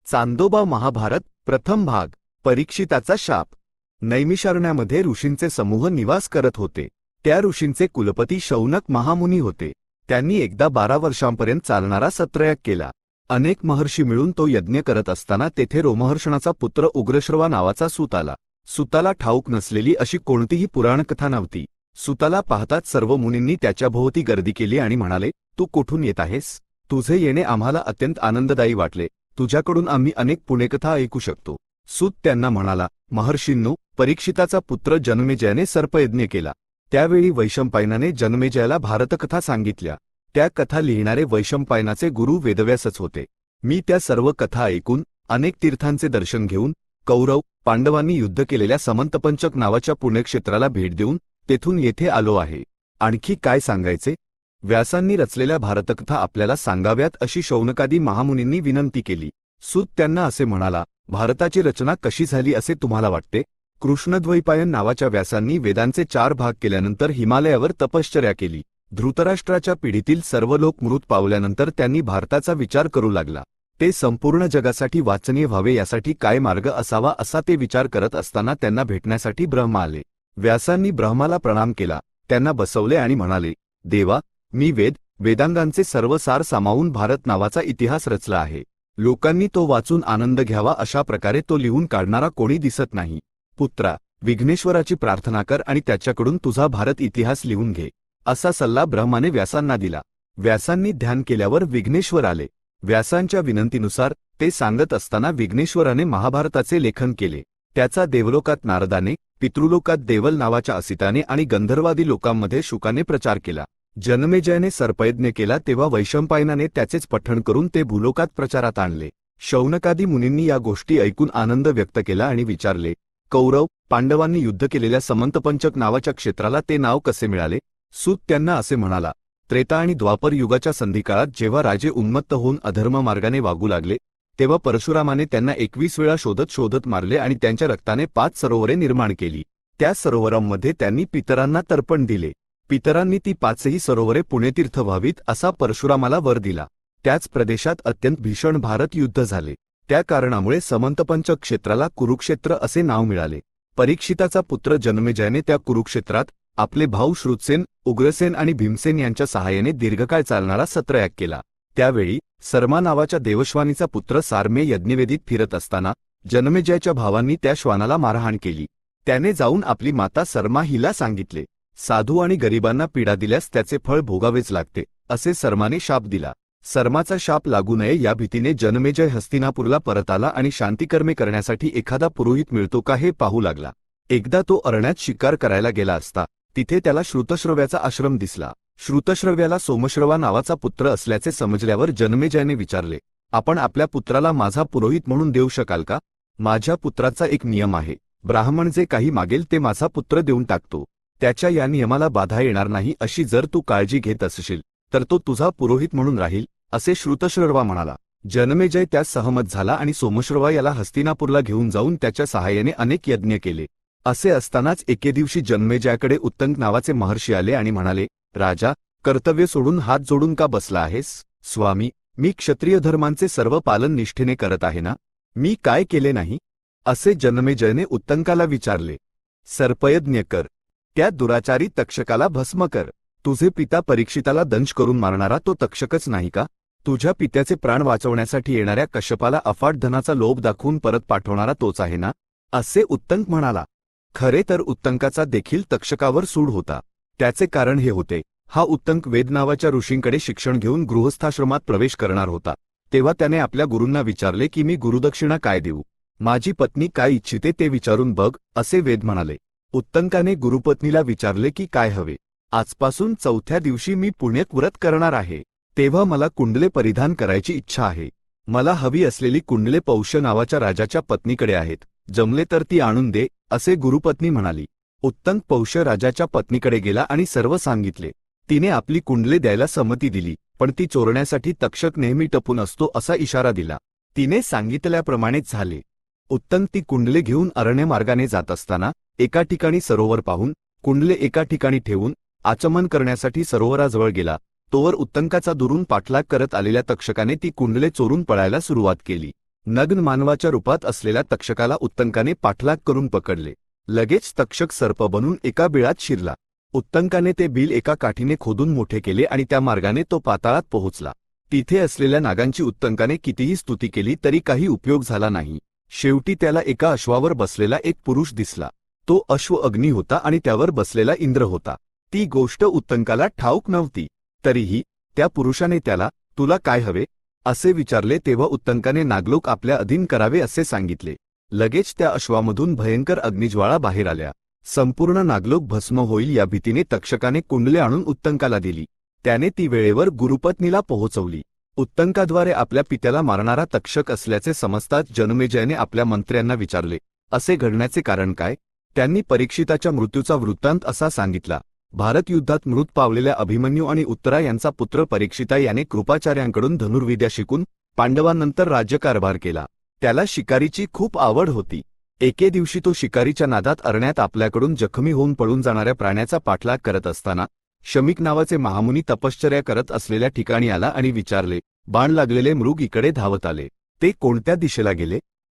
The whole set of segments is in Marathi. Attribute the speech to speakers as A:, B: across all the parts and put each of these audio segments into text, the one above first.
A: चांदोबा महाभारत प्रथम भाग परीक्षिताचा शाप। नैमिषारण्यामध्ये ऋषींचे समूह निवास करत होते। त्या ऋषींचे कुलपती शौनक महामुनी होते। त्यांनी एकदा 12 वर्षांपर्यंत चालणारा सत्रयाग केला। अनेक महर्षी मिळून तो यज्ञ करत असताना तेथे रोमहर्षणाचा पुत्र उग्रश्रवा नावाचा सूत आला। सूताला ठाऊक नसलेली अशी कोणतीही पुराणकथा नव्हती। सूताला पाहताच सर्व मुनींनी त्याच्याभोवती गर्दी केली आणि म्हणाले, तू कुठून येत आहेस? तुझे येणे आम्हाला अत्यंत आनंददायी वाटले। तुझ्याकडून आम्ही अनेक पुण्यकथा ऐकू शकतो। सूत त्यांना म्हणाला, महर्षींनो, परीक्षिताचा पुत्र जन्मेजयाने सर्पयज्ञ केला। त्यावेळी वैशंपायनाने जन्मेजयाला भारतकथा सांगितल्या। त्या कथा लिहिणारे वैशंपायनाचे गुरु वेदव्यासच होते। मी त्या सर्व कथा ऐकून अनेक तीर्थांचे दर्शन घेऊन कौरव पांडवांनी युद्ध केलेल्या समंतपंचक नावाच्या पुण्यक्षेत्राला भेट देऊन तेथून येथे आलो आहे। आणखी काय सांगायचे? व्यासांनी रचलेल्या भारतकथा आपल्याला सांगाव्यात अशी शौनकादी महामुनींनी विनंती केली। सूत त्यांना असे म्हणाला, भारताची रचना कशी झाली असे तुम्हाला वाटते? कृष्णद्वैपायन नावाच्या व्यासांनी वेदांचे 4 भाग केल्यानंतर हिमालयावर तपश्चर्या केली। धृतराष्ट्राच्या पिढीतील सर्व लोक मृत पावल्यानंतर त्यांनी भारताचा विचार करू लागला। ते संपूर्ण जगासाठी वाचनीय व्हावे यासाठी काय मार्ग असावा असा ते विचार करत असताना त्यांना भेटण्यासाठी ब्रह्मा आले। व्यासांनी ब्रह्माला प्रणाम केला, त्यांना बसवले आणि म्हणाले, देवा, मी वेदांगांचे सर्व सार सामावून भारत नावाचा इतिहास रचला आहे। लोकांनी तो वाचून आनंद घ्यावा अशा प्रकारे तो लिहून काढणारा कोणी दिसत नाही। पुत्रा, विघ्नेश्वराची प्रार्थना कर आणि त्याच्याकडून तुझा भारत इतिहास लिहून घे, असा सल्ला ब्रह्माने व्यासांना दिला। व्यासांनी ध्यान केल्यावर विघ्नेश्वर आले। व्यासांच्या विनंतीनुसार ते सांगत असताना विघ्नेश्वराने महाभारताचे लेखन केले। त्याचा देवलोकात नारदाने, पितृलोकात देवल नावाच्या असिताने आणि गंधर्वादी लोकांमध्ये शुकाने प्रचार केला। जन्मेजयाने सर्पयज्ञ केला तेव्हा वैशंपायनाने त्याचेच पठण करून ते भूलोकात प्रचारात आणले। शौनकादी मुनींनी या गोष्टी ऐकून आनंद व्यक्त केला आणि विचारले, कौरव पांडवांनी युद्ध केलेल्या समंतपंचक नावाच्या क्षेत्राला ते नाव कसे मिळाले? सूत त्यांना असे म्हणाला, त्रेता आणि द्वापर युगाच्या संधिकाळात जेव्हा राजे उन्मत्त होऊन अधर्म मार्गाने वागू लागले तेव्हा परशुरामाने त्यांना 21 वेळा शोधत मारले आणि त्यांच्या रक्ताने 5 सरोवरे निर्माण केली। त्या सरोवरांमध्ये त्यांनी पितरांना तर्पण दिले। पितरांनी ती 5ही सरोवरे पुण्यतीर्थ व्हावीत असा परशुरामाला वर दिला। त्याच प्रदेशात अत्यंत भीषण भारत युद्ध झाले। त्या कारणामुळे समंतपंचक क्षेत्राला कुरुक्षेत्र असे नाव मिळाले। परीक्षिताचा पुत्र जन्मेजयाने त्या कुरुक्षेत्रात आपले भाऊ श्रुतसेन, उग्रसेन आणि भीमसेन यांच्या सहाय्याने दीर्घकाळ चालणारा सत्रयाग केला। त्यावेळी सरमा नावाच्या देवश्वानीचा पुत्र सारमे यज्ञवेदीत फिरत असताना जन्मेजयाच्या भावांनी त्या श्वानाला मारहाण केली। त्याने जाऊन आपली माता सरमा हिला सांगितले, साधू आणि गरिबांना पीडा दिल्यास त्याचे फळ भोगावेच लागते, असे सरमाने शाप दिला। सरमाचा शाप लागू नये या भीतीने जन्मेजय हस्तिनापूरला परत आला आणि शांतिकर्मे करण्यासाठी एखादा पुरोहित मिळतो का हे पाहू लागला। एकदा तो अरण्यात शिकार करायला गेला असता तिथे त्याला श्रुतश्रव्याचा आश्रम दिसला। श्रुतश्रव्याला सोमश्रवा नावाचा पुत्र असल्याचे समजल्यावर जन्मेजयाने विचारले, आपण आपल्या पुत्राला माझा पुरोहित म्हणून देऊ शकाल का? माझ्या पुत्राचा एक नियम आहे, ब्राह्मण जे काही मागेल ते माझा पुत्र देऊन टाकतो। त्याच्या या नियमाला बाधा येणार नाही अशी जर तू काळजी घेत असशील तर तो तुझा पुरोहित म्हणून राहील, असे श्रुतश्रवा म्हणाला। जन्मेजय त्यास सहमत झाला आणि सोमश्रवा याला हस्तिनापूरला घेऊन जाऊन त्याच्या सहाय्याने अनेक यज्ञ केले। असे असतानाच एके दिवशी जन्मेजयाकडे उत्तंग नावाचे महर्षी आले आणि म्हणाले, राजा, कर्तव्य सोडून हात जोडून का बसला आहेस? स्वामी, मी क्षत्रिय धर्मांचे सर्व पालन निष्ठेने करत आहे ना, मी काय केले नाही? असे जन्मेजयने उत्तंकाला विचारले। सर्पयज्ञ कर, त्या दुराचारी तक्षकाला भस्म कर। तुझे पिता परीक्षिताला दंश करून मारणारा तो तक्षकच नाही का? तुझ्या पित्याचे प्राण वाचवण्यासाठी येणाऱ्या कश्यपाला अफाट धनाचा लोभ दाखवून परत पाठवणारा तोच आहे ना, असे उत्तंक म्हणाला। खरे तर उत्तंकाचा देखील तक्षकावर सूड होता। त्याचे कारण हे होते, हा उत्तंक वेद नावाच्या ऋषींकडे शिक्षण घेऊन गृहस्थाश्रमात प्रवेश करणार होता। तेव्हा त्याने आपल्या गुरूंना विचारले की मी गुरुदक्षिणा काय देऊ? माझी पत्नी काय इच्छिते ते विचारून बघ, असे वेद म्हणाले। उत्तंकाने गुरुपत्नीला विचारले की काय हवे? आजपासून 4थ्या दिवशी मी पुण्यक व्रत करणार आहे, तेव्हा मला कुंडले परिधान करायची इच्छा आहे। मला हवी असलेली कुंडले पौष्य नावाच्या राजाच्या पत्नीकडे आहेत, जमले तर ती आणून दे, असे गुरुपत्नी म्हणाली। उत्तंक पौष्य राजाच्या पत्नीकडे गेला आणि सर्व सांगितले। तिने आपली कुंडले द्यायला संमती दिली, पण ती चोरण्यासाठी तक्षक नेहमी टपून असतो असा इशारा दिला। तिने सांगितल्याप्रमाणेच झाले। उत्तंक ती कुंडले घेऊन अरण्यमार्गाने जात असताना एका ठिकाणी सरोवर पाहून कुंडले एका ठिकाणी ठेवून आचमन करण्यासाठी सरोवराजवळ गेला। तोवर उत्तंकाचा दुरून पाठलाग करत आलेल्या तक्षकाने ती कुंडले चोरून पळायला सुरुवात केली। नग्न मानवाच्या रूपात असलेल्या तक्षकाला उत्तंकाने पाठलाग करून पकडले. लगेच तक्षक सर्प बनून एका बिळात शिरला. उत्तंकाने ते बिल एका काठीने खोदून मोठे केले आणि त्या मार्गाने तो पाताळात पोहोचला. तिथे असलेल्या नागांची उत्तंकाने कितीही स्तुती केली तरी काही उपयोग झाला नाही. शेवटी त्याला एका अश्वावर बसलेला एक पुरुष दिसला. तो अश्व अग्नी होता आणि त्यावर बसलेला इंद्र होता. ती गोष्ट उत्तंकाला ठाऊक नव्हती. तरीही त्या पुरुषाने त्याला, तुला काय हवे, असे विचारले तेव्हा उत्तंकाने नागलोक आपल्या अधीन करावे असे सांगितले. लगेच त्या अश्वामधून भयंकर अग्निज्वाळा बाहेर आल्या. संपूर्ण नागलोक भस्म होईल या भीतीने तक्षकाने कुंडले आणून उत्तंकाला दिली. त्याने ती वेळेवर गुरुपत्नीला पोहोचवली. उत्तंकाद्वारे आपल्या पित्याला मारणारा तक्षक असल्याचे समजताच जनमेजयने आपल्या मंत्र्यांना विचारले, असे घडण्याचे कारण काय? त्यांनी परीक्षिताच्या मृत्यूचा वृत्तांत असा सांगितला. भारत युद्धात मृत पावलेल्या अभिमन्यू आणि उत्तरा यांचा पुत्र परीक्षिता याने कृपाचार्यांकडून धनुर्विद्या शिकून पांडवांनंतर राज्यकारभार केला. त्याला शिकारीची खूप आवड होती. एके दिवशी तो शिकारीच्या नादात अरण्यात आपल्याकडून जखमी होऊन पळून जाणाऱ्या प्राण्याचा पाठलाग करत असताना शमीक नावाचे महामुनी तपश्चर्या करत असलेल्या ठिकाणी आला आणि विचारले. बाण लागलेले मृग इकडे धावत आले. ते कोणत्या दिशेला गेले?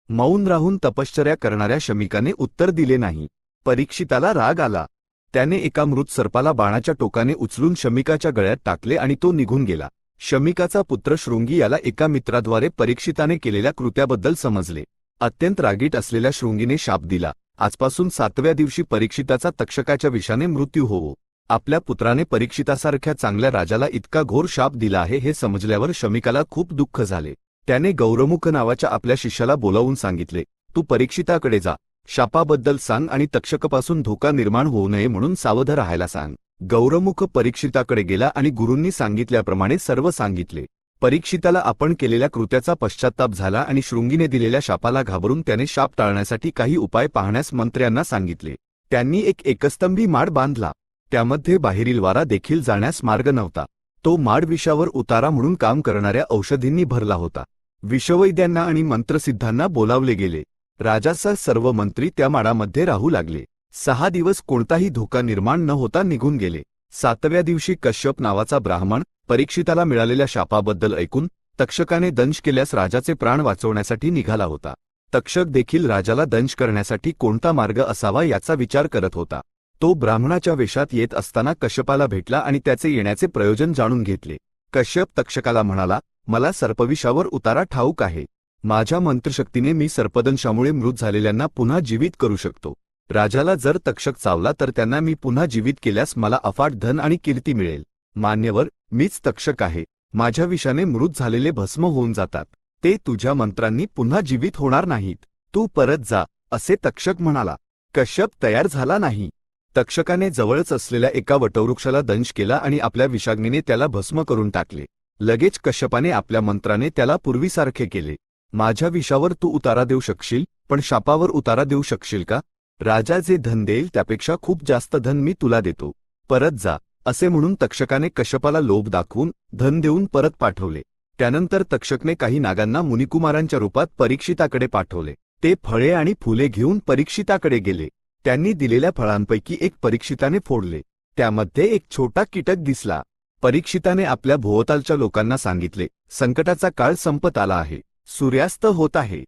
A: मौन राहून तपश्चर्या करणाऱ्या शमीकाने उत्तर दिले नाही. परीक्षिताला राग आला. त्याने एका मृत सर्पाला बाणाच्या टोकाने उचलून शमीकाच्या गळ्यात टाकले आणि तो निघून गेला. शमीकाचा पुत्र शृंगी याला एका मित्राद्वारे परीक्षिताने केलेल्या कृत्याबद्दल समजले. अत्यंत रागीट असलेल्या शृंगीने शाप दिला, आजपासून 7व्या दिवशी परीक्षिताचा तक्षकाच्या विषाने मृत्यू होवो. आपल्या पुत्राने परीक्षितासारख्या चांगल्या राजाला इतका घोर शाप दिला आहे हे समजल्यावर शमीकाला खूप दुःख झाले. त्याने गौरमुख नावाच्या आपल्या शिष्याला बोलावून सांगितले, तू परीक्षिताकडे जा, शापाबद्दल सांग आणि तक्षकापासून धोका निर्माण होऊ नये म्हणून सावध राहायला सांग. गौरमुख परीक्षिताकडे गेला आणि गुरूंनी सांगितल्याप्रमाणे सर्व सांगितले. परीक्षिताला आपण केलेल्या कृत्याचा पश्चात्ताप झाला आणि शृंगीने दिलेल्या शापाला घाबरून त्याने शाप टाळण्यासाठी काही उपाय पाहण्यास मंत्र्यांना सांगितले. त्यांनी एक एकस्तंभी माड बांधला. त्यामध्ये बाहेरील वारा देखील जाण्यास मार्ग नव्हता. तो माड विषावर उतारा म्हणून काम करणाऱ्या औषधींनी भरला होता. विषवैद्यांना आणि मंत्रसिद्धांना बोलावले गेले. राजासह सर्व मंत्री त्या माडामध्ये राहू लागले. 6 दिवस कोणताही धोका निर्माण न होता निघून गेले. 7व्या दिवशी कश्यप नावाचा ब्राह्मण परीक्षिताला मिळालेल्या शापाबद्दल ऐकून तक्षकाने दंश केल्यास राजाचे प्राण वाचवण्यासाठी निघाला होता. तक्षक देखील राजाला दंश करण्यासाठी कोणता मार्ग असावा याचा विचार करत होता. तो ब्राह्मणाच्या वेशात येत असताना कश्यपाला भेटला आणि त्याचे येण्याचे प्रयोजन जाणून घेतले. कश्यप तक्षकाला म्हणाला, मला सर्पविषावर उतारा ठाऊक आहे. माझ्या मंत्रशक्तीने मी सर्पदंशामुळे मृत झालेल्यांना पुन्हा जीवित करू शकतो. राजाला जर तक्षक चावला तर त्यांना मी पुन्हा जीवित केल्यास मला अफाट धन आणि कीर्ती मिळेल. मान्यवर, मीच तक्षक आहे. माझ्या विषाने मृत झालेले भस्म होऊन जातात. ते तुझ्या मंत्रांनी पुन्हा जीवित होणार नाहीत. तू परत जा, असे तक्षक म्हणाला. कश्यप तयार झाला नाही. तक्षकाने जवळच असलेल्या एका वटवृक्षाला दंश केला आणि आपल्या विषाग्नीने त्याला भस्म करून टाकले. लगेच कश्यपाने आपल्या मंत्राने त्याला पूर्वीसारखे केले. माझ्या विषावर तू उतारा देऊ शकशील, पण शापावर उतारा देऊ शकशील का? राजा जे धन देईल त्यापेक्षा खूप जास्त धन मी तुला देतो. परत जा, असे म्हणून तक्षकाने कश्यपाला लोभ दाखवून धन देऊन परत पाठवले. त्यानंतर तक्षकने काही नागांना मुनिकुमारांच्या रूपात परीक्षिताकडे पाठवले. ते फळे आणि फुले घेऊन परीक्षिताकडे गेले. त्यांनी दिलेल्या फळांपैकी एक परीक्षिताने फोडले. त्यामध्ये एक छोटा कीटक दिसला. परीक्षिताने आपल्या भोवतालच्या लोकांना सांगितले, संकटाचा काळ संपत आला आहे. सूर्यास्त होत आहे.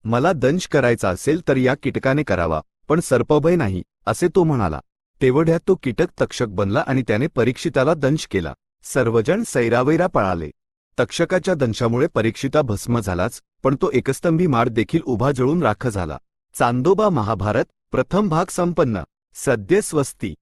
A: मला दंश करायचा असेल तर या कीटकाने करावा, पण सर्पभय नाही, असे तो म्हणाला. तेवढ्यात तो कीटक तक्षक बनला आणि त्याने परीक्षिताला दंश केला. सर्वजण सैरावैरा पळाले. तक्षकाच्या दंशामुळे परीक्षिता भस्म झालाच, पण तो एकस्तंभी माड देखील उभा जळून राख झाला. चांदोबा महाभारत प्रथम भाग संपन्न. सद्य स्वस्ती.